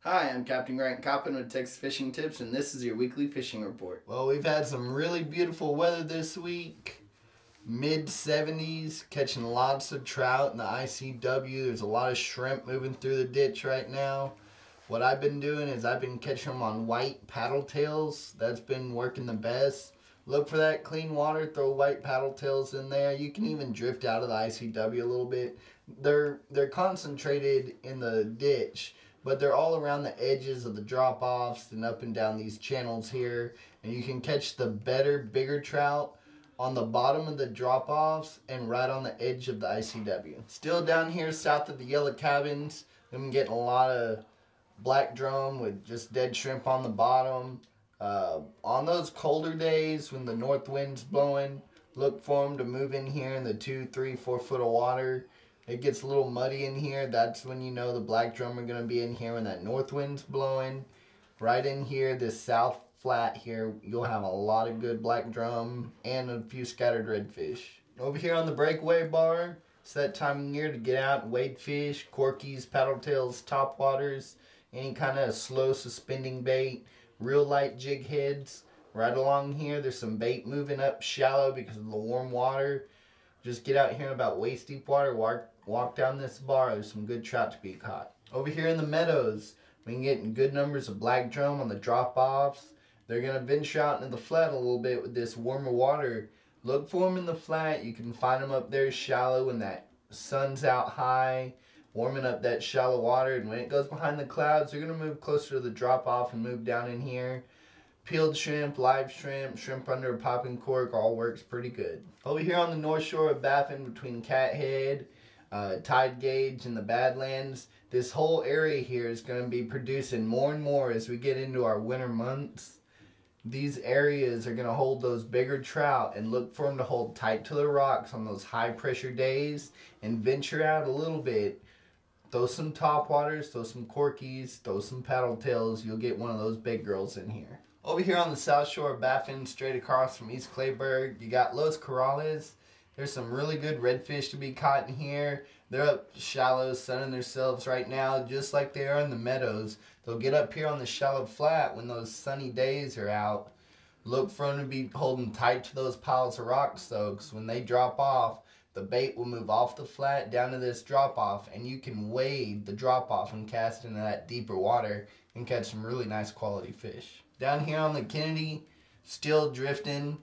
Hi, I'm Captain Grant Coppin with Texas Fishing Tips, and this is your weekly fishing report. Well, we've had some really beautiful weather this week. Mid-70s, catching lots of trout in the ICW. There's a lot of shrimp moving through the ditch right now. What I've been doing is I've been catching them on white paddle tails. That's been working the best. Look for that clean water, throw white paddle tails in there. You can even drift out of the ICW a little bit. They're concentrated in the ditch, but they're all around the edges of the drop-offs and up and down these channels here. And you can catch the better, bigger trout on the bottom of the drop-offs and right on the edge of the ICW. Still down here south of the yellow cabins, I'm getting a lot of black drum with just dead shrimp on the bottom. On those colder days when the north wind's blowing, look for them to move in here in the 2, 3, 4 foot of water. It gets a little muddy in here. That's when you know the black drum are going to be in here when that north wind's blowing. Right in here, this south flat here, you'll have a lot of good black drum and a few scattered redfish. Over here on the breakaway bar, it's that time of year to get out and wade fish, corkies, paddle tails, topwaters, any kind of slow suspending bait, real light jig heads. Right along here, there's some bait moving up shallow because of the warm water. Just get out here in about waist deep water, walk down this bar. There's some good trout to be caught. Over here in the meadows, we can get good numbers of black drum on the drop-offs. They're going to venture out into the flat a little bit with this warmer water. Look for them in the flat. You can find them up there shallow when that sun's out high, warming up that shallow water. And when it goes behind the clouds, they're going to move closer to the drop-off and move down in here. Peeled shrimp, live shrimp, shrimp under a popping cork, all works pretty good. Over here on the north shore of Baffin between Cathead, Tide Gauge, and the Badlands, this whole area here is going to be producing more and more as we get into our winter months. These areas are going to hold those bigger trout, and look for them to hold tight to the rocks on those high pressure days and venture out a little bit. Throw some topwaters, throw some corkies, throw some paddle tails. You'll get one of those big girls in here. Over here on the south shore of Baffin, straight across from East Clayburg, you got Los Corrales. There's some really good redfish to be caught in here. They're up shallow, sunning themselves right now, just like they are in the meadows. They'll get up here on the shallow flat when those sunny days are out. Look for them to be holding tight to those piles of rocks, though, because when they drop off, the bait will move off the flat down to this drop-off, and you can wade the drop-off and cast into that deeper water and catch some really nice quality fish. Down here on the Kennedy, still drifting.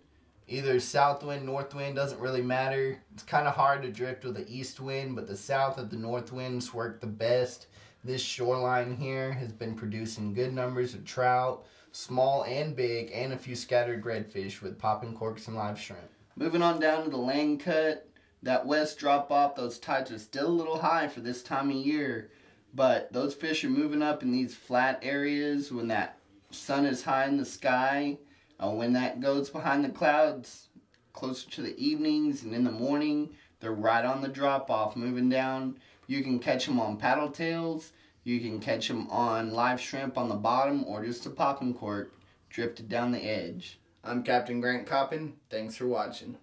Either south wind, north wind, doesn't really matter. It's kind of hard to drift with the east wind, but the south of the north winds work the best. This shoreline here has been producing good numbers of trout, small and big, and a few scattered redfish with popping corks and live shrimp. Moving on down to the land cut, that west drop off, those tides are still a little high for this time of year, but those fish are moving up in these flat areas when that sun is high in the sky. When that goes behind the clouds, closer to the evenings and in the morning, they're right on the drop-off moving down. You can catch them on paddle tails. You can catch them on live shrimp on the bottom or just a popping cork drifted down the edge. I'm Captain Grant Coppin. Thanks for watching.